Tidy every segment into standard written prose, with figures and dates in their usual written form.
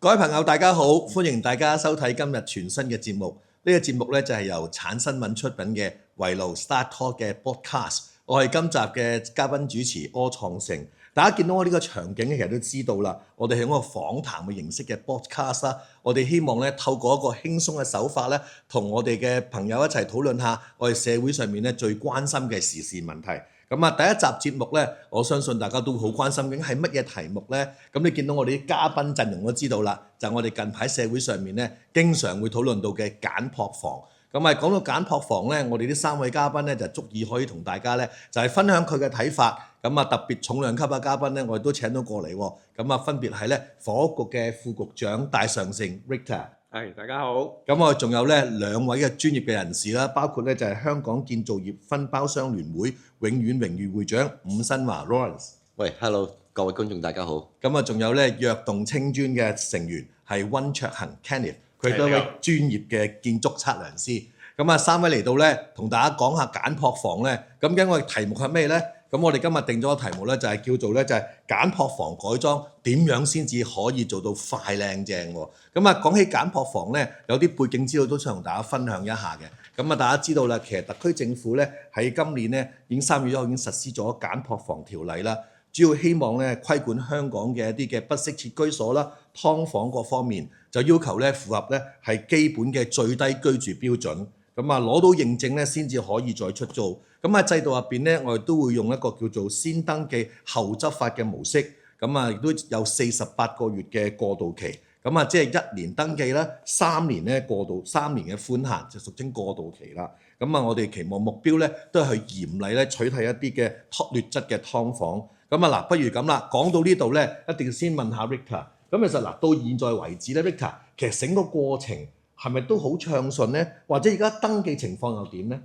各位朋友，大家好，歡迎大家收睇今日全新嘅節目。呢個節目咧就係由產新聞出品嘅圍爐 Start Talk 嘅 podcast。我係今集嘅嘉賓主持柯創盛。大家見到我呢個場景，其實都知道啦。我哋係一個訪談嘅形式嘅 podcast 啦。我哋希望咧透過一個輕鬆嘅手法咧，同我哋嘅朋友一齊討論下我哋社會上面咧最關心嘅時事問題。咁啊，第一集節目咧，我相信大家都好關心，究竟係乜嘢題目咧？咁你見到我哋啲嘉賓陣容都知道啦，就係我哋近排社會上面咧，經常會討論到嘅簡樸房。咁啊，講到簡樸房咧，我哋呢三位嘉賓咧就足以可以同大家咧就係分享佢嘅睇法。咁啊，特別重量級嘅嘉賓咧，我哋都請到過嚟喎。咁啊，分別係咧房屋局嘅副局長戴尚誠 Victor。係，大家好。咁我哋仲有咧兩位嘅專業嘅人士啦，包括咧就係香港建造業分包商聯會永遠榮譽會長伍新華 Lawrence。喂，hello，各位觀眾大家好。咁啊，仲有咧躍動青專嘅成員係溫卓恒 Kenneth， 佢都係一位專業嘅建築測量師。咁啊，三位嚟到咧，同大家講下簡樸房咧。咁今日我哋題目係咩咧？咁我哋今日定咗個題目咧，就係叫做咧就係簡樸房改裝點樣先至可以做到快靚正喎。咁啊，講起簡樸房咧，有啲背景資料都想同大家分享一下嘅。咁啊，大家知道啦，其實特區政府咧喺今年咧已經3月1號已經實施咗簡樸房條例啦，主要希望咧規管香港嘅一啲嘅不適切居所啦、劏房各方面，就要求咧符合咧係基本嘅最低居住標準。咁啊，攞到認證咧先至可以再出租。咁喺制度入邊咧，我哋都會用一個叫做先登記後執法嘅模式。咁啊，亦都有48個月嘅過渡期。咁啊，即係1年登記啦，3年咧過渡，3年嘅寬限就俗稱過渡期啦。咁啊，我哋期望目標咧都係去嚴厲咧取締一啲嘅劣質嘅劏房。咁啊嗱，不如咁啦，講到呢度咧，一定要先問下 Victor。咁其實嗱，到現在為止咧 ，Victor 其實整個過程係咪都好暢順咧？或者而家登記情況又點咧？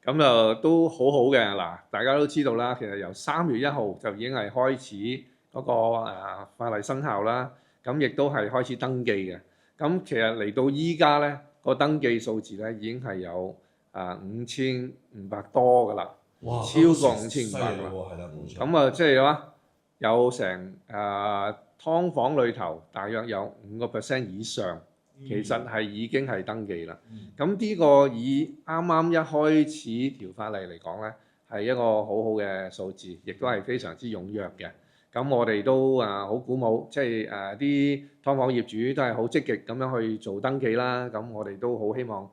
咁就都好好嘅嗱，大家都知道啦，其實由3月1號就已經係開始嗰個法例生效啦，咁亦都係開始登記嘅。咁其實嚟到依家咧，個登記數字咧已經係有5500多噶啦，哇，超過5500啦。係啦，冇錯。咁啊，即係話有成劏房裏頭大約有5% 以上。其實係已經係登記啦。咁呢個以啱啱一開始條法例嚟講呢，係一個好好嘅數字，亦都係非常之踴躍嘅。咁我哋都好鼓舞，即係啲劏房業主都係好積極咁樣去做登記啦。咁我哋都好希望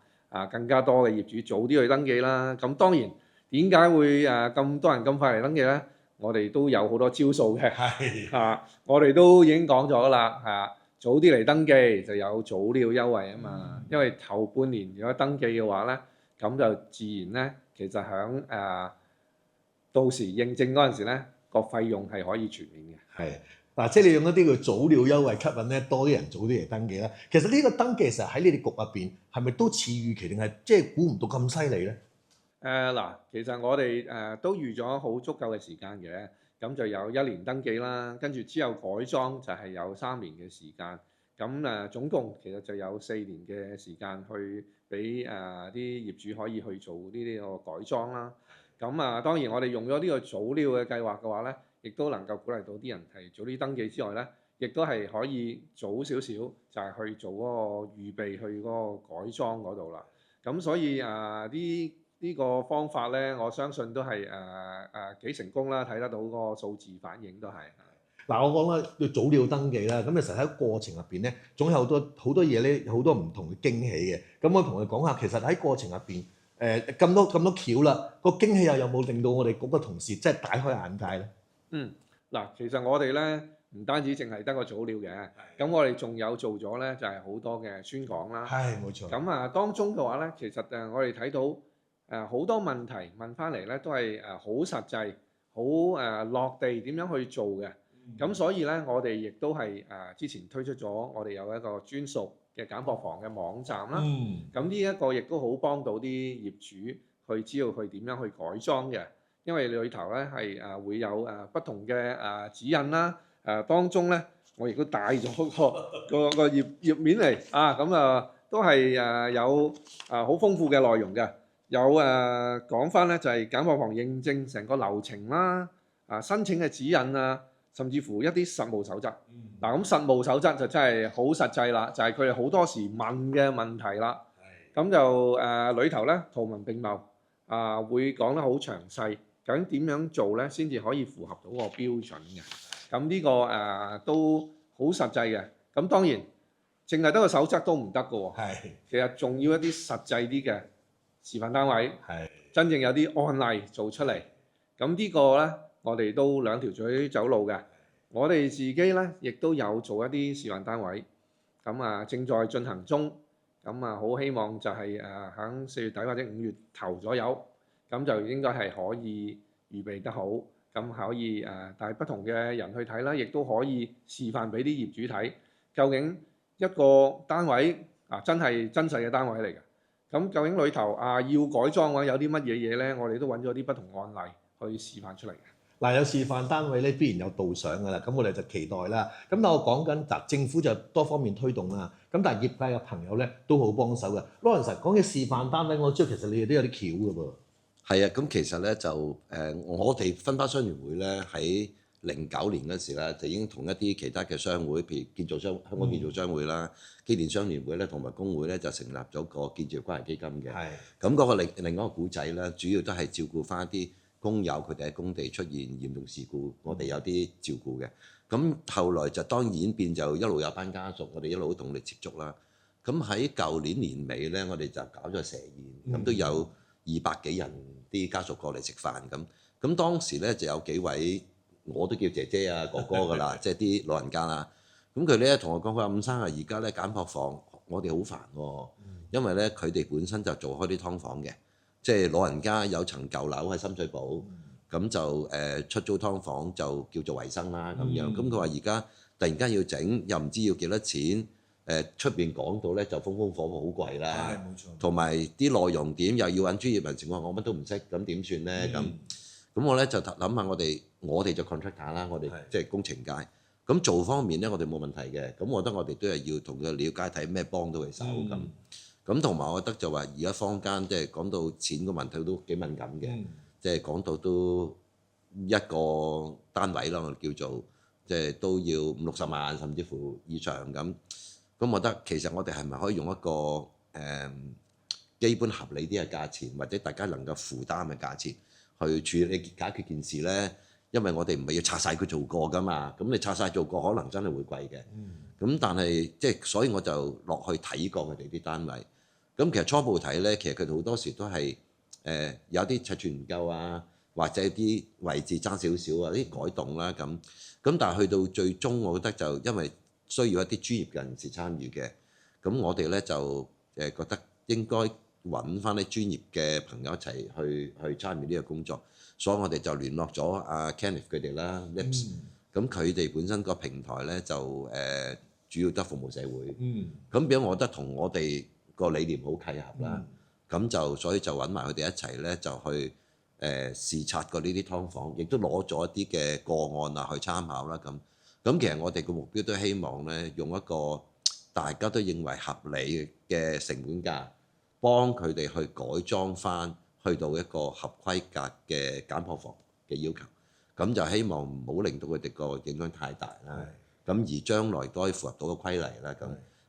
更加多嘅業主早啲去登記啦。咁當然點解會咁多人咁快嚟登記呢？我哋都有好多招數嘅。我哋都已經講咗啦。早啲嚟登記就有早鳥優惠啊嘛，因為頭半年如果登記嘅話咧，咁就自然咧，其實響到時認證嗰陣時咧，個費用係可以全免嘅。係嗱，即係你用一啲叫早鳥優惠吸引咧多啲人早啲嚟登記啦。其實呢個登記其實喺你哋局入邊係咪都似預期定係即係估唔到咁犀利咧？嗱，其實我哋都預咗好足夠嘅時間嘅。咁就有1年登記啦，跟住之後改裝就係有3年嘅時間。咁總共其實就有4年嘅時間去俾啲業主可以去做呢啲個改裝啦。咁當然我哋用咗呢個早鳥嘅計劃嘅話咧，亦都能夠鼓勵到啲人係早啲登記之外咧，亦都係可以早少少就係去做嗰個預備去嗰個改裝嗰度啦。咁所以呢個方法咧，我相信都係幾成功啦，睇得到個數字反應都係。嗱，我講啦，要早鳥登記啦，咁其實喺過程入邊咧，總有好多嘢咧，好多唔同嘅驚喜嘅。咁我同你講下，其實喺過程入邊，咁多橋啦，個驚喜又有冇令到我哋嗰個同事即係大開眼界咧？嗱，其實我哋咧唔單止淨係得個早鳥嘅，咁我哋仲有做咗咧就係好多嘅宣講啦。係，冇錯。咁當中嘅話咧，其實我哋睇到好多問題問翻嚟咧，都係好實際、好落地點樣去做嘅。咁所以咧，我哋亦都係之前推出咗，我哋有一個專屬嘅簡樸房嘅網站啦。咁呢一個亦都好幫到啲業主去知道佢點樣去改裝嘅，因為裏頭咧係會有不同嘅指引啦。當中咧，我亦都帶咗個頁面嚟咁都係有好豐富嘅內容嘅。有講翻咧就係簡樸房認證成個流程啦，申請嘅指引啊。甚至乎一啲實務守則。嗱咁實務守則就真係好實際啦，就係佢哋好多時問嘅問題啦。咁就裏頭咧圖文並茂會講得好詳細，究竟點樣做咧先至可以符合到個標準嘅。咁呢個都好實際嘅。咁當然淨係得個守則都唔得㗎喎。其實仲要一啲實際啲嘅示範單位，真正有啲案例做出嚟。咁呢個咧，我哋都兩條嘴走路嘅。我哋自己咧亦都有做一啲示範單位，咁正在進行中。咁好希望就係喺4月底或者5月頭左右，咁就應該係可以預備得好，咁可以帶不同嘅人去睇啦，亦都可以示範俾啲業主睇，究竟一個單位真係真實嘅單位嚟嘅。咁究竟裏頭要改裝嘅話，有啲乜嘢嘢咧？我哋都揾咗啲不同案例去示範出嚟嘅。嗱，有示範單位咧，必然有導賞㗎啦。咁我哋就期待啦。咁但我講緊政府就多方面推動啦。咁但係業界嘅朋友咧都好幫手嘅。Lawrence講嘅示範單位，我知道其實你哋都有啲橋㗎噃。係啊，咁其實咧就我哋分包商聯會咧喺09年嗰時咧就已經同一啲其他嘅商會，譬如香港建造商會啦、機電商聯會咧同埋工會咧就成立咗個建造關係基金嘅。咁嗰個另一個古仔咧，主要都係照顧翻啲工友佢哋喺工地出現嚴重事故，我哋有啲照顧嘅。咁後來就當然演變就一路有班家屬，我哋一路都同你接觸啦。咁喺舊年年尾咧，我哋就搞咗蛇宴，咁都有200幾人啲家屬過嚟食飯咁。咁當時咧就有幾位我都叫姐姐哥哥㗎啦，即係啲老人家啦。咁佢咧同我講，佢話伍生而家咧揀鋪房，我哋好煩喎，因為咧佢哋本身就做開啲劏房嘅。即係老人家有層舊樓喺深水埗，咁就出租劏房就叫做維生啦咁樣。咁佢話而家突然間要整，又唔知要幾多錢。出邊講到咧就風風火火好貴啦，同埋啲內容點又要揾專業人士，我乜都唔識，咁點算咧？咁我咧就諗下我哋就 contractor 啦，我哋即係工程界。咁做方面咧，我哋冇問題嘅。咁我覺得我哋都係要同佢了解睇咩幫到佢手咁。咁同埋我覺得就話而家坊間即係講到錢個問題都幾敏感嘅，即係講到都一個單位啦，我哋叫做即係都要50-60萬甚至乎以上咁。咁我覺得其實我哋係咪可以用一個基本合理啲嘅價錢，或者大家能夠負擔嘅價錢去處理解決件事呢？因為我哋唔係要拆晒佢做過㗎嘛，咁你拆晒做過可能真係會貴嘅。咁但係即係所以我就落去睇過佢哋啲單位。咁其實初步睇呢，其實佢哋好多時都係有啲尺寸唔夠啊，或者啲位置爭少少啊，啲改動啦咁。咁但係去到最終，我覺得就因為需要一啲專業嘅人士參與嘅，咁我哋咧就覺得應該揾翻啲專業嘅朋友一齊去參與呢個工作，所以我哋就聯絡咗阿 Kenneth 佢哋啦 Lips，咁佢哋本身個平台咧就主要得服務社會，咁變咗我覺得同我哋個理念好契合啦，咁就所以就揾埋佢哋一齊咧就去視察過呢啲劏房，亦都攞咗一啲嘅個案啊去參考啦咁。咁其實我哋個目標都希望咧，用一個大家都認為合理嘅成本價，幫佢哋去改裝翻，去到一個合規格嘅簡樸房嘅要求。咁就希望唔好令到佢哋個影響太大啦。咁而將來都可以符合到個規例啦。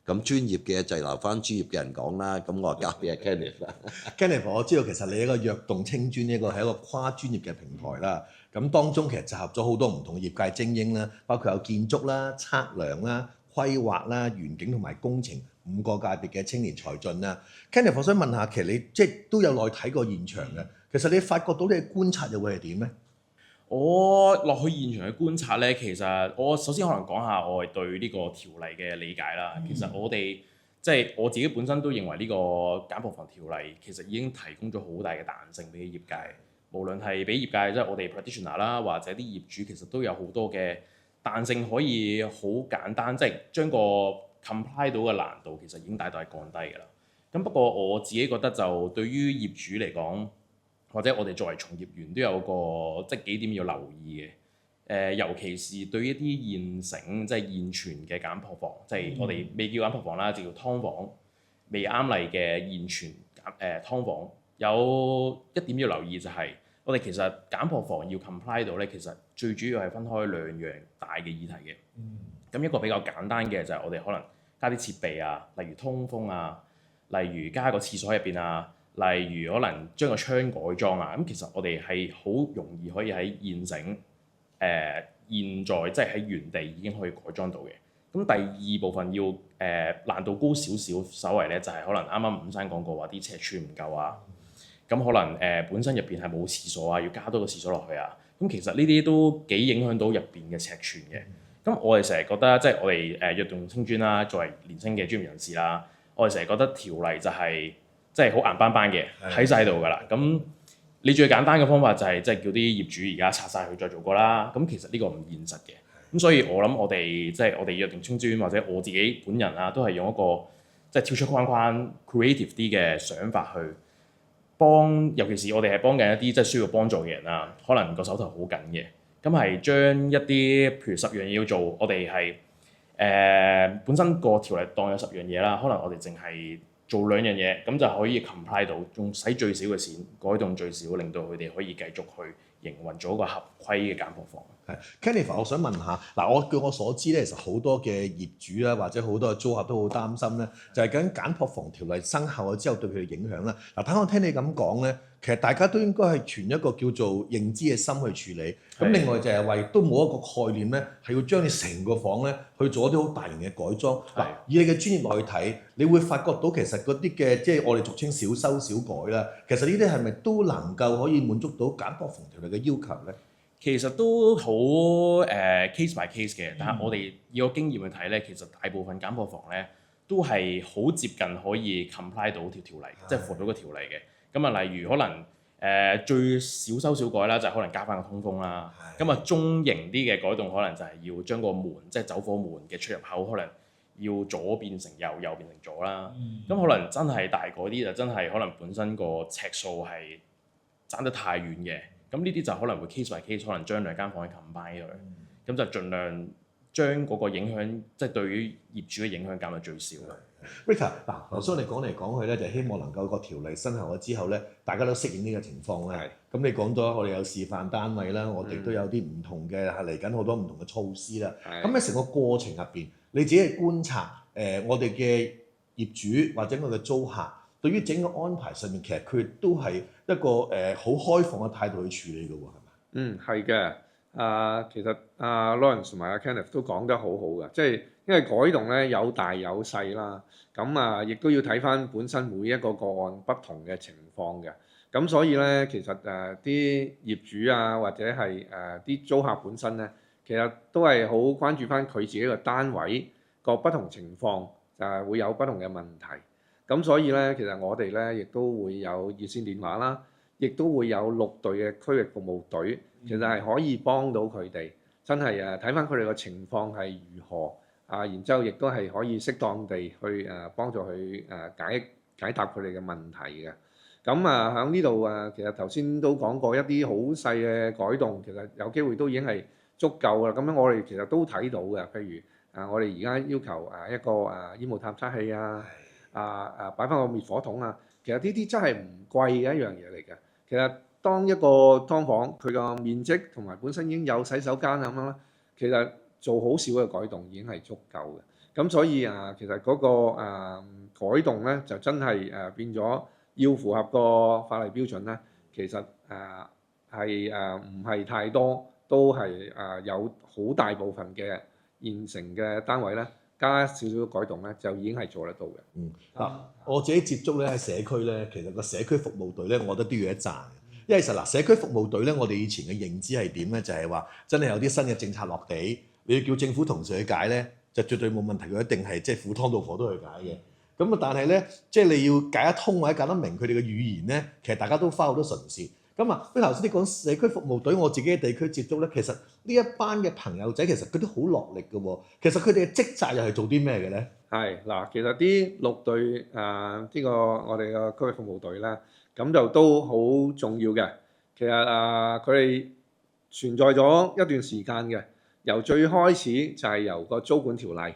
咁專業嘅就留翻專業嘅人講啦。咁我交俾阿 Kenneth 啦。Kenneth， 我知道其實你一個躍動青磚呢個係一個跨專業嘅平台啦。咁當中其實集合咗好多唔同嘅業界精英啦，包括有建築啦、測量啦、規劃啦、園景同埋工程5個界別嘅青年才俊啦。Kenneth， 我想問下，其實你即係都有落去睇過現場嘅，其實你發覺到你嘅觀察又會係點咧？我落去現場嘅觀察咧，其實我首先可能講下我係對呢個條例嘅理解啦。其實我哋即係我自己本身都認為呢個簡樸房條例其實已經提供咗好大嘅彈性俾業界，無論係俾業界即係我哋 practitioner 啦，或者啲業主其實都有好多嘅彈性，可以好簡單即係將個 comply 到嘅難度其實已經大大降低㗎啦。咁不過我自己覺得就對於業主嚟講，或者我哋作為從業員都有個即係幾點要留意嘅，尤其是對於一啲現成即係現存嘅簡樸房，即係我哋未叫簡樸房啦，就叫劏房，未啱例嘅現存劏房，有一點要留意就係我哋其實簡破房要 comply 到咧，其實最主要係分開兩樣大嘅議題嘅。咁一個比較簡單嘅就係我哋可能加啲設備啊，例如通風啊，例如加個廁所入邊啊，例如可能將個窗改裝啊。咁其實我哋係好容易可以喺現成現在即係喺原地已經可以改裝到嘅。咁第二部分要難度高少少，稍為咧就係可能啱啱伍生講過話啲尺寸唔夠啊。咁可能本身入邊係冇廁所啊，要加多個廁所落去啊。咁其實呢啲都幾影響到入邊嘅尺寸嘅。咁我哋成日覺得即係我哋躍動青專啦，作為年輕嘅專業人士啦，我哋成日覺得條例就係即係好硬邦邦嘅喺晒度㗎啦。咁你最簡單嘅方法就係即係叫啲業主而家拆晒佢再做過啦。咁其實呢個唔現實嘅。咁所以我諗我哋即係我哋躍動青專或者我自己本人啊，都係用一個即係跳出框框 creative 啲嘅想法去幫，尤其是我哋係幫緊一啲即係需要幫助嘅人啊，可能個手頭好緊嘅，咁係將一啲譬如10樣嘢要做，我哋係本身個條例當有10樣嘢啦，可能我哋淨係做2樣嘢，咁就可以 comply 到，仲使最少嘅錢，改動最少，令到佢哋可以繼續去營運做一個合規嘅簡破房。Kenneth， 我想問下，據我所知咧，其實好多嘅業主啦，或者好多嘅租客都好擔心咧，就係究竟簡破房條例生效咗之後對佢哋影響啦。等我聽你咁講咧，其實大家都應該係存一個叫做認知嘅心去處理。咁另外就係話，亦都冇一個概念咧，係要將你成個房咧去做一啲好大型嘅改裝。以你嘅專業落去睇，你會發覺到其實嗰啲嘅即係我哋俗稱小修小改啦，其實呢啲係咪都能夠可以滿足到簡破房條例嘅要求咧？其實都好case by case 嘅，但係我哋以個經驗去睇咧，其實大部分簡破房咧都係好接近可以 comply 到條例，即係符合到個條例嘅。咁啊，例如可能最小修小改啦，就係可能加翻個通風啦。咁啊，中型啲嘅改動可能就係要將個門，即係走火門嘅出入口，可能要左變成右，右變成左啦。咁可能真係大嗰啲就真係可能本身個尺數係爭得太遠嘅。咁呢啲就可能會 case by case，可能將2間房去 combine 佢，咁就盡量將嗰個影響，即係對於業主嘅影響減到最少啦。Rita， 頭先我哋講嚟講去咧，就希望能夠個條例生效咗之後咧，大家都適應呢個情況咧。咁你講咗我哋有示範單位啦，我哋都有啲唔同嘅係嚟緊好多唔同嘅措施啦。咁喺成個過程入邊，你自己去觀察我哋嘅業主或者我嘅租客，對於整個安排上面，其實佢都係一個好開放嘅態度去處理嘅喎，係咪？係嘅。其實Lawrence 同埋Kenneth 都講得好好嘅，即係因為改動咧有大有細啦，咁亦都要睇翻本身每一個個案不同嘅情況嘅。咁所以咧，其實啲業主啊或者係啲租客本身咧，其實都係好關注翻佢自己個單位個不同情況，會有不同嘅問題。咁所以咧，其實我哋咧亦都會有熱線電話啦，亦都會有6隊嘅區域服務隊，其實係可以幫到佢哋，真係睇翻佢哋個情況係如何然之後亦都係可以適當地去幫助佢解答佢哋嘅問題嘅。咁喺呢度其實頭先都講過一啲好細嘅改動，其實有機會都已經係足夠啦。咁樣我哋其實都睇到嘅，譬如我哋而家要求一個煙霧探測器擺翻個滅火筒啊，其實呢啲真係唔貴嘅一樣嘢嚟嘅。其實當一個劏房佢個面積同埋本身已經有洗手間咁樣啦，其實做好少嘅改動已經係足夠嘅。咁所以其實嗰個改動咧就真係變咗要符合個法例標準咧，其實係唔係太多，都係有好大部分嘅現成嘅單位咧，加少少改動咧，就已經係做得到嘅。我自己接觸咧喺社區咧，其實個社區服務隊咧，我覺得都要一讚嘅。因為其實社區服務隊咧，我哋以前嘅認知係點咧？就係話真係有啲新嘅政策落地，你要叫政府同事去解咧，就絕對冇問題，佢一定係即係赴湯蹈火都去解嘅。咁但係咧，即係你要解得通或者解得明佢哋嘅語言咧，其實大家都花好多唇舌。咁頭先你講社區服務隊，我自己喺地區接觸咧，其實呢一班嘅朋友仔其實佢都好落力嘅喎。其實佢哋嘅職責又係做啲咩嘅咧？其實啲6隊呢個我哋嘅區域服務隊咧，咁就都好重要嘅。其實佢哋存在咗一段時間嘅，由最開始就係由個租管條例，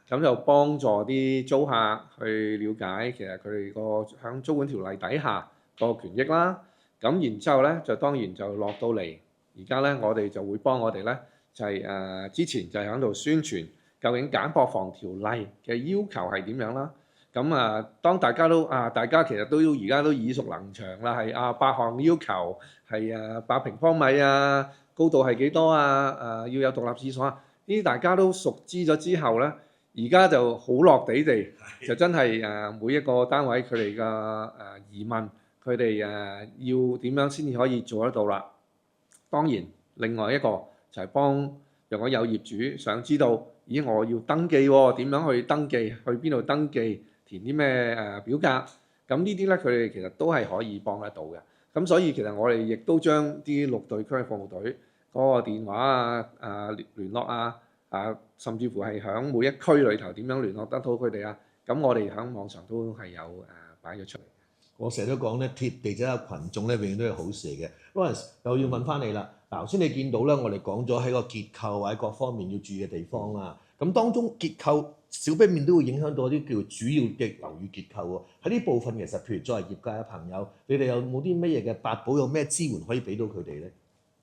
咁就幫助啲租客去了解其實佢哋個響租管條例底下個權益啦。咁然之後咧就當然就落到嚟，而家咧我哋就會幫我哋咧就係、之前就係喺度宣傳究竟簡薄房條例嘅要求係點樣啦。咁當大家其實都而家都耳熟能詳啦，係8項要求係8平方米啊，高度係幾多啊？要有獨立廁所啊，呢啲大家都熟知咗之後咧，而家就好落地地，就真係每一個單位佢哋嘅疑問，佢哋要點樣先至可以做得到啦。當然，另外一個就係幫若果有業主想知道，咦我要登記喎，點樣去登記？去邊度登記？填啲咩表格？咁呢啲咧，佢哋其實都係可以幫得到嘅。咁所以其實我哋亦都將啲綠隊區域服務隊嗰個電話聯絡甚至乎係響每一區裏頭點樣聯絡得到佢哋啊？咁我哋響網上都係有擺咗出嚟。我成日都講咧，貼地者有群眾咧，永遠都係好事嚟嘅。Lawrence 又要問翻你啦。嗱，頭先你見到咧，我哋講咗喺個結構或者各方面要注意嘅地方啦。咁當中結構少不免都會影響到啲叫主要嘅樓宇結構喎。喺呢部分其實，譬如作為業界嘅朋友，你哋有冇啲乜嘢嘅八寶，有咩支援可以俾到佢哋咧？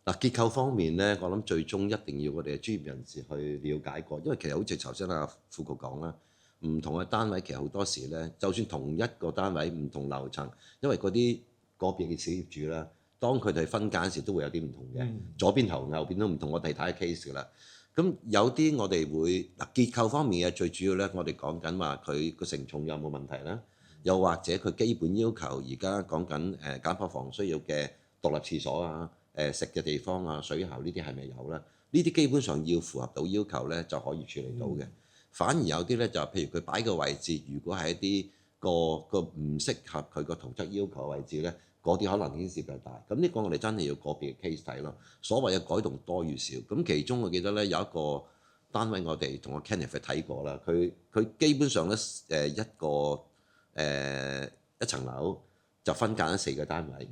嗱，結構方面咧，我諗最終一定要我哋嘅專業人士去了解過，因為其實好似頭先副局講啦，唔同嘅單位其實好多時咧，就算同一個單位唔同樓層，因為嗰啲個別嘅小業主啦，當佢哋分間時都會有啲唔同嘅，左邊頭右邊都唔同，我哋睇 case 㗎啦。咁有啲我哋會結構方面嘅最主要咧，我哋講緊話佢個承重有冇問題啦，又或者佢基本要求而家講緊簡樸房需要嘅獨立廁所啊、食嘅地方啊、水喉呢啲係咪有啦？呢啲基本上要符合到要求咧就可以處理到嘅。反而有啲咧就譬如佢擺個位置，如果係一啲個唔適合佢個圖則要求嘅位置咧，嗰啲可能牽涉比較大。咁呢個我哋真係要個別嘅 case 睇咯。所謂嘅改動多與少，咁其中我記得咧有一個單位我哋同阿 Kenneth 睇過啦，佢基本上咧一層樓就分間咗4個單位，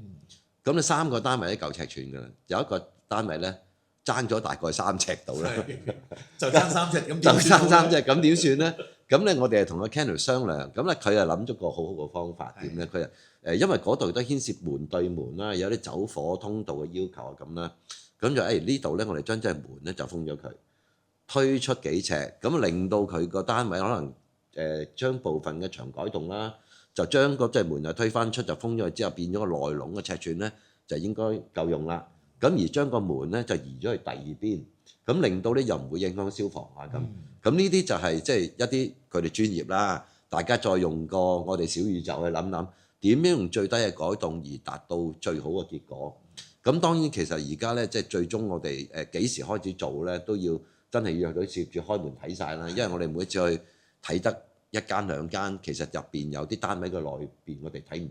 咁你3個單位都夠尺寸㗎啦，有一個單位咧爭咗大概3尺度啦，就爭3尺咁，就爭3尺，咁點算咧？咁咧我哋係同阿 Kenneth 商量，咁咧佢又諗咗個好好嘅方法點咧？佢因為嗰度都牽涉門對門啦，有啲走火通道嘅要求啊咁啦，咁就呢度咧我哋將隻門咧就封咗佢，推出幾尺，咁令到佢個單位可能將部分嘅牆改動啦，就將嗰隻門就推翻出，就封咗佢之後變咗個內籠嘅尺寸咧就應該夠用啦。咁而將個門咧就移咗去第二邊，咁令到咧又唔會影響消防啊咁。咁呢啲就係即係一啲佢哋專業啦，大家再用個我哋小宇宙去諗諗點樣用最低嘅改動而達到最好嘅結果。咁當然其實而家咧即係最終我哋幾時開始做咧，都要真係要約到業主開門睇晒啦，因為我哋每一次去睇得1間2間，其實入邊有啲單位嘅內邊我哋睇唔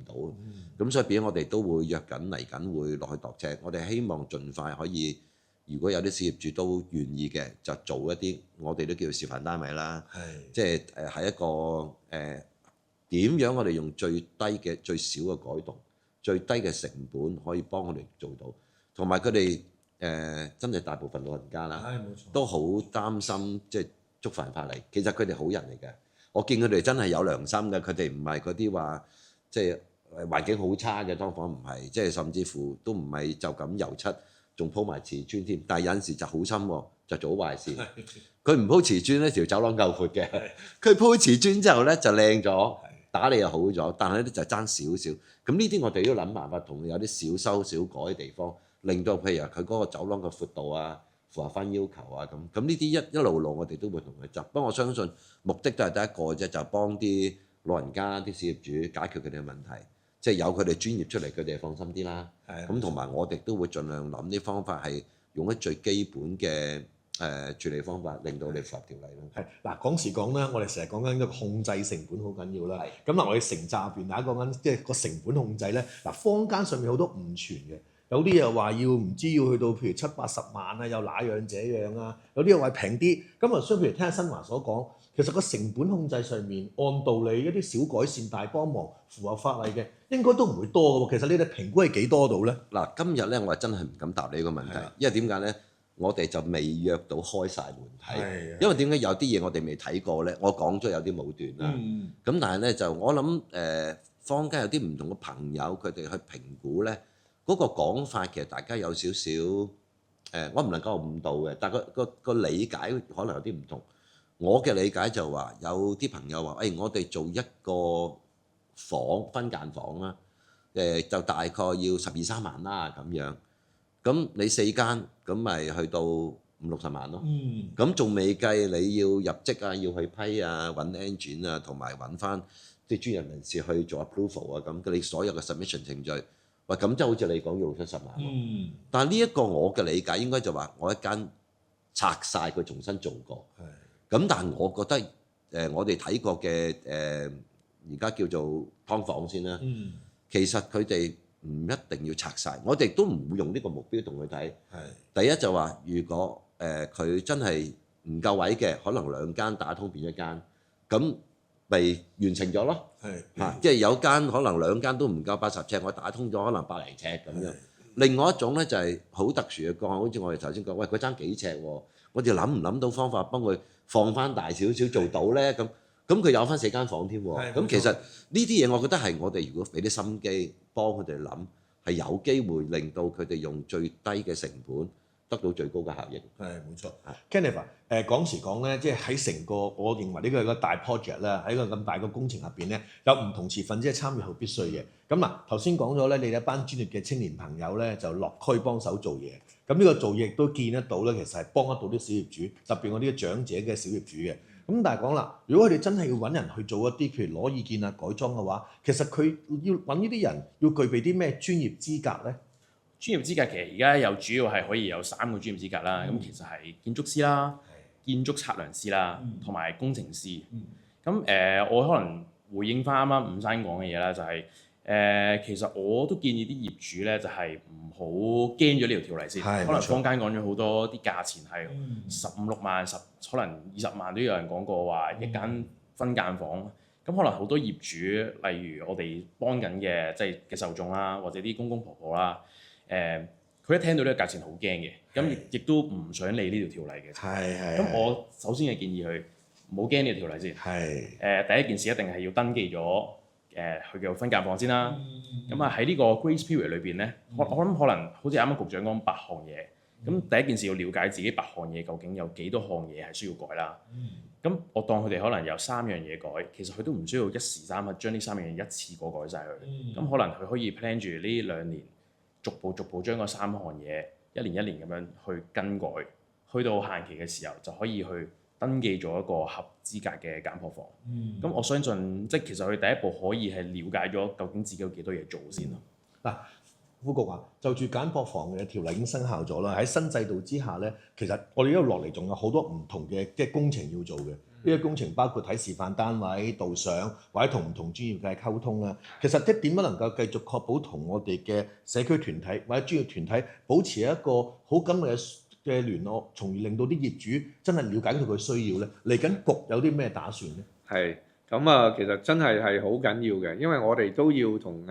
到，咁所以變咗我哋都會約緊嚟緊會落去度尺，我哋希望盡快可以，如果有啲小業主都願意嘅，就做一啲我哋都叫示範單位啦，即係係一個點樣我哋用最低嘅最少嘅改動，最低嘅成本可以幫我哋做到，同埋佢哋真係大部分老人家啦，都好擔心即係觸犯法例，其實佢哋好人嚟嘅。我見佢哋真係有良心嘅，佢哋唔係嗰啲話即係環境好差嘅劏房，唔係，即係甚至乎都唔係就咁油漆，仲鋪埋瓷磚添。但係有陣時就好心喎，就做壞事。佢唔鋪瓷磚咧，條走廊夠闊嘅；佢鋪瓷磚之後咧就靚咗，打理又好咗，但係咧就爭少少。咁呢啲我哋都諗辦法同佢有啲小修小改嘅地方，令到譬如佢嗰個走廊嘅闊度啊，符合翻要求啊咁呢啲一路我哋都會同佢執。不過我相信目的都係第一個啫，就幫啲老人家、啲小業主解決佢哋嘅問題，即係有佢哋專業出嚟，佢哋放心啲啦。咁同埋我哋都會盡量諗啲方法係用啲最基本嘅處理方法，令到你符合條例咯。係嗱，講時講咧，我哋成日講緊個控制成本好緊要啦。咁嗱，我哋成集入邊大家講緊即係個成本控制咧。嗱，坊間上面好多誤傳嘅。有啲又話要唔知要去到譬如70-80萬啊，又那樣這樣啊，有啲又話平啲。咁啊，所以譬如聽阿新華所講，其實個成本控制上面，按道理一啲小改善大幫忙符合法例嘅，應該都唔會多嘅喎。其實你哋評估係幾多度咧？嗱，今日咧我係真係唔敢答你呢個問題，因為點解咧？我哋就未約到開晒門睇，因為點解有啲嘢我哋未睇過咧？我講咗有啲武斷啦。咁但係咧就我諗坊間有啲唔同嘅朋友，佢哋去評估咧。嗰個講法其實大家有少少我唔能夠誤導嘅，但係個理解可能有啲唔同。我嘅理解就話有啲朋友話，我哋做一個房分間房啦，就大概要12-13萬啦咁樣。咁你4間，咁咪去到50-60萬咯。咁仲未計你要入職啊，要去批啊，揾 engine 啊，同埋揾翻啲專業人士去做 approval 啊，咁你所有嘅 submission 程序，喂，咁即係好似你講要60-70萬喎。但係呢一個我嘅理解應該就話，我一間拆晒佢重新做過。咁但係我覺得我哋睇過嘅而家叫做劏房先啦，其實佢哋唔一定要拆晒，我哋都唔會用呢個目標同佢睇。第一就話，如果佢真係唔夠位嘅，可能2間打通變1間，咁咪完成咗咯。即係有間可能2間都唔夠80尺，我打通咗可能100零尺咁樣。另外一種咧就係好特殊嘅個案，好似我哋頭先講，喂，佢爭幾尺喎，我哋諗唔諗到方法幫佢放翻大少少做到咧？咁佢有翻4間房添喎。咁其實呢啲嘢，我覺得係我哋如果俾啲心機幫佢哋諗，係有機會令到佢哋用最低嘅成本得到最高嘅效益。冇錯。Kenneth 講時講咧，即係喺成個，我認為呢個係個大 project 啦，喺個咁大個工程入邊咧，有唔同持份者參與係必須嘅。咁嗱，頭先講咗咧，你哋一班專業嘅青年朋友咧，就落區幫手做嘢。咁呢個做嘢亦都見得到咧，其實係幫得到啲小業主，特別我啲長者嘅小業主嘅。咁但係講啦，如果佢哋真係要揾人去做一啲譬如攞意見啊、改裝嘅話，其實佢要揾呢啲人要具備啲咩專業資格咧？專業資格其實而家有主要係可以有3個專業資格啦。咁其實係建築師啦、建築測量師啦，同埋工程師。咁我可能回應翻啱啱伍生講嘅嘢啦，就係其實我都建議啲業主咧，就係唔好驚咗呢條條例先。可能坊間講咗好多啲價錢係15-16萬、可能20萬都有人講過話一間分間房。咁可能好多業主，例如我哋幫緊嘅即係嘅受眾啦，或者啲公公婆婆啦，佢一聽到呢個價錢好驚嘅，咁亦都唔想理呢條條例嘅。咁我首先係建議佢唔好驚呢條條例先。第一件事一定係要登記咗佢嘅分間房先啦。咁喺呢個 grace period 裏邊咧，我諗可能好似啱啱局長講8項嘢。咁第一件事要了解自己8項嘢究竟有幾多項嘢係需要改啦。咁我當佢哋可能有3樣嘢改，其實佢都唔需要一時三刻將呢3樣嘢一次過改晒佢。咁可能佢可以 plan 住呢2年，逐步將嗰3項嘢一年咁樣去更改，去到限期嘅時候就可以去登記咗一個合資格嘅簡樸房。咁我相信即係其實佢第一步可以係了解咗究竟自己有幾多嘢做先咯。嗱，副局啊，就住簡樸房嘅條例已經生效咗啦。喺新制度之下咧，其實我哋一路落嚟仲有好多唔同嘅即係工程要做嘅。呢個工程包括睇示範單位、導賞或者同唔同專業嘅溝通啦。其實即係點樣能夠繼續確保同我哋嘅社區團體或者專業團體保持一個好緊密嘅聯絡，從而令到啲業主真係了解到佢需要咧。嚟緊局有啲咩打算咧？係咁啊，其實真係好緊要嘅，因為我哋都要同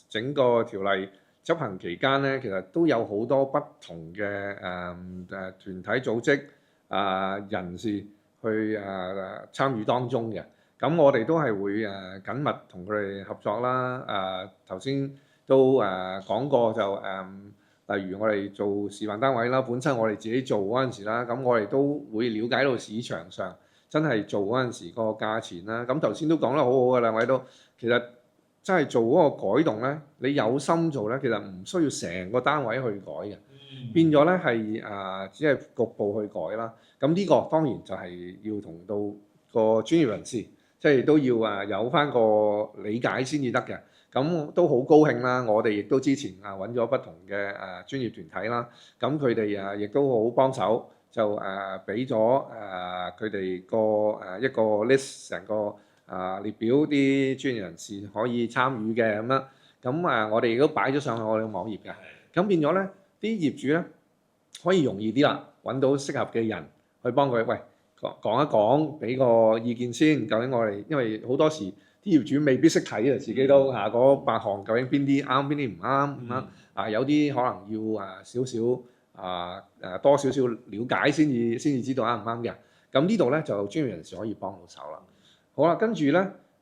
整個條例執行期間咧，其實都有好多不同嘅團體組織人士去參與當中嘅。咁我哋都係會緊密同佢哋合作啦。頭先都講過就例如我哋做示範單位啦，本身我哋自己做嗰陣時啦，咁我哋都會了解到市場上真係做嗰陣時個價錢啦。咁頭先都講得好好嘅，兩位都其實真係做嗰個改動咧，你有心做咧，其實唔需要成個單位去改嘅，變咗咧係只係局部去改啦。咁呢個當然就係要同到個專業人士，即係都要有翻個理解先至得嘅。咁都好高興啦！我哋亦都之前揾咗不同嘅專業團體啦，咁佢哋亦都好幫手，就俾咗佢哋個一個 list 成個列表啲專業人士可以參與嘅咁樣。咁我哋亦都擺咗上去我哋嘅網頁嘅。咁變咗咧，啲業主咧可以容易啲啦，揾到適合嘅人去幫佢，喂，講一講，俾個意見先。究竟我哋因為好多時啲業主未必識睇啊，自己都嗰8項究竟邊啲啱，邊啲唔啱咁樣。有啲可能要少少多少少了解先至知道啱唔啱嘅。咁呢度咧就專業人士可以幫到手啦。好啦，跟住咧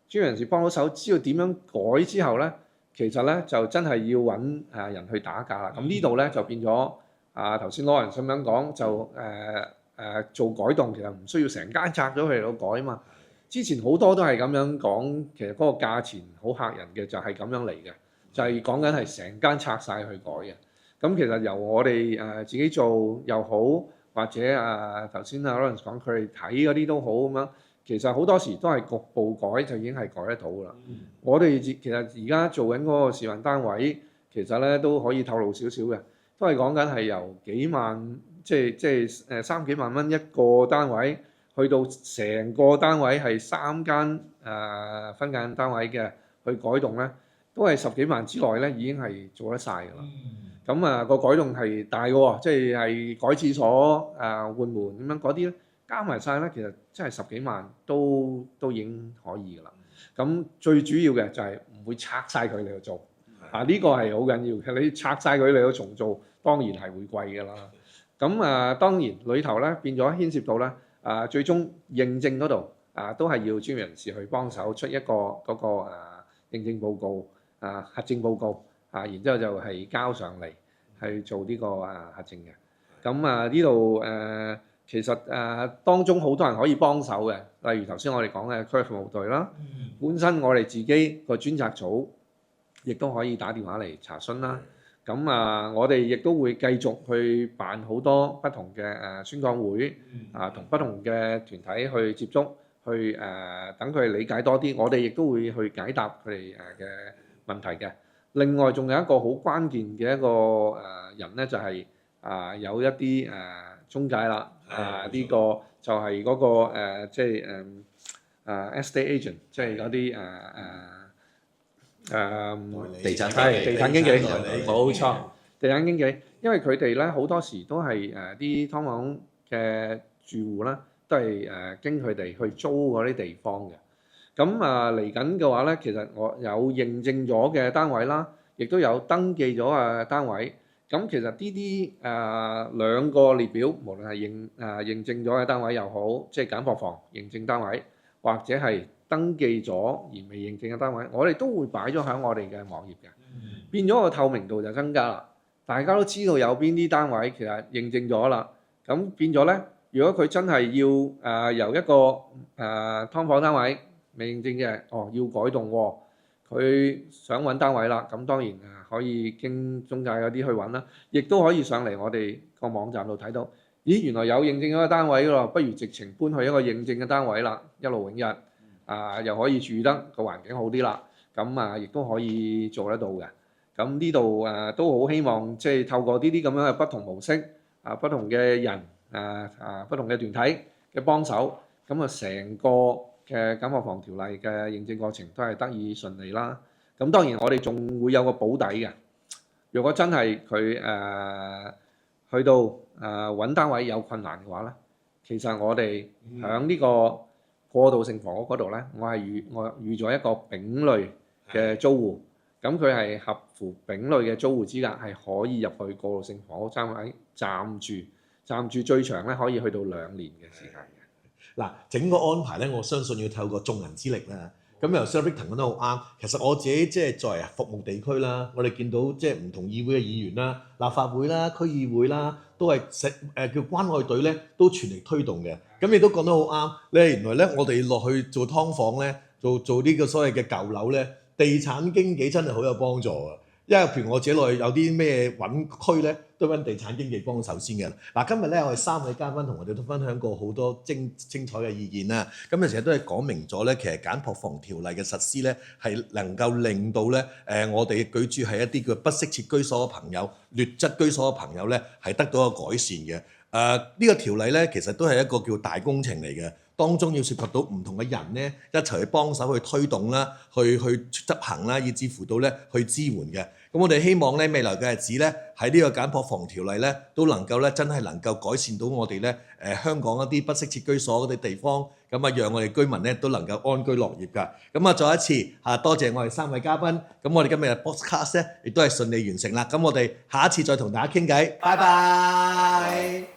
專業人士幫到手，知道點樣改之後咧，其實咧就真係要揾人去打價啦。咁呢度咧就變咗頭先Lawrence咁樣講，就做改動，其實唔需要成間拆咗佢嚟到改啊嘛。之前好多都係咁樣講，其實嗰個價錢好嚇人嘅，就係咁樣嚟嘅，就係講緊係成間拆晒去改嘅。咁其實由我哋自己做又好，或者頭先Lawrence講佢哋睇嗰啲都好咁樣，其實好多時都係局部改就已經係改得到㗎啦。我哋其實而家做緊嗰個示範單位，其實咧都可以透露少少嘅，都係講緊係由幾萬，即係3幾萬蚊一個單位，去到成個單位係3間分間單位嘅去改動咧，都係10幾萬之內咧已經係做得晒㗎啦。咁個改動係大嘅喎，即係改廁所、換門咁樣嗰啲咧，加埋晒咧，其實真係10幾萬都已經可以㗎啦。咁最主要嘅就係唔會拆晒佢嚟去做，呢個係好緊要嘅。你拆晒佢嚟去重做，當然係會貴㗎啦。咁當然裏頭咧變咗牽涉到咧最終認證嗰度都係要專業人士去幫手出一個嗰個認證報告核證報告。然之後就係交上嚟去做呢個核證嘅。咁呢度其實當中好多人可以幫手嘅，例如頭先我哋講嘅區域服務隊啦，本身我哋自己個專責組亦都可以打電話嚟查詢啦。咁我哋亦都會繼續去辦好多不同嘅宣講會，同不同嘅團體去接觸，去等佢哋理解多啲。我哋亦都會去解答佢哋嘅問題嘅。另外仲有一個好關鍵嘅一個人咧，就係有一啲中介啦，呢個就係嗰個即係estate agent，即係嗰啲地產地產經紀，冇錯，地產經紀，因為佢哋咧好多時都係啲劏房嘅住戶啦，都係經佢哋去租嗰啲地方嘅。咁嚟緊嘅話咧，其實我有認證咗嘅單位啦，亦都有登記咗嘅單位。咁其實呢啲兩個列表，無論係認證咗嘅單位又好，即係簡樸房認證單位，或者係登記咗而未認證嘅單位，我哋都會擺咗喺我哋嘅網頁嘅，變咗個透明度就增加啦。大家都知道有邊啲單位其實認證咗啦，咁變咗咧，如果佢真係要由一個劏房單位未認證嘅，要改動喎，佢想揾單位啦，咁當然可以經中介嗰啲去揾啦，亦都可以上嚟我哋個網站度睇到，咦，原來有認證咗個單位咯，不如直情搬去一個認證嘅單位啦，一勞永逸，又可以住得個環境好啲啦，咁亦都可以做得到嘅。咁呢度都好希望即係透過呢啲咁樣嘅不同模式，不同嘅人，不同嘅團體嘅幫手，咁成個嘅簡樸房條例嘅認證過程都係得以順利啦。咁當然我哋仲會有個保底嘅，如果真係佢去到揾單位有困難嘅話咧，其實我哋喺呢個過渡性房屋嗰度咧，我預咗一個丙類嘅租戶，咁佢係合乎丙類嘅租戶資格，係可以入去過渡性房屋單位暫住最長咧可以去到2年嘅時間嘅。嗱，整個安排咧，我相信要透過眾人之力啦。咁由 Sir Victor 講得好啱，其實我自己即係作為服務地區啦，我哋見到即係唔同議會嘅議員啦、立法會啦、區議會啦，都係叫關愛隊咧，都全力推動嘅。咁亦都講得好啱咧，原來咧我哋落去做劏房咧，做呢個所謂嘅舊樓咧，地產經紀真係好有幫助啊！因為譬如我自己落去有啲咩揾區咧，都揾地產經紀幫手先嘅。嗱，今日咧我哋3位嘉賓同我哋都分享過好多精彩嘅意見啦。咁其實都係講明咗咧，其實簡樸房條例嘅實施咧，係能夠令到咧我哋居住喺一啲叫不適切居所嘅朋友、劣質居所嘅朋友咧，係得到一個改善嘅。呢個條例咧，其實都係一個叫大工程嚟嘅。當中要涉及到唔同嘅人咧，一齊去幫手去推動啦，去執行啦，以至乎到咧去支援嘅。咁我哋希望咧未來嘅日子咧，喺呢個簡樸房條例咧，都能夠咧真係能夠改善到我哋咧香港一啲不適切居所嗰啲地方，咁讓我哋居民咧都能夠安居樂業㗎。咁再一次多謝我哋3位嘉賓。咁我哋今日嘅 podcast 咧亦都係順利完成啦。咁我哋下一次再同大家傾偈，拜拜。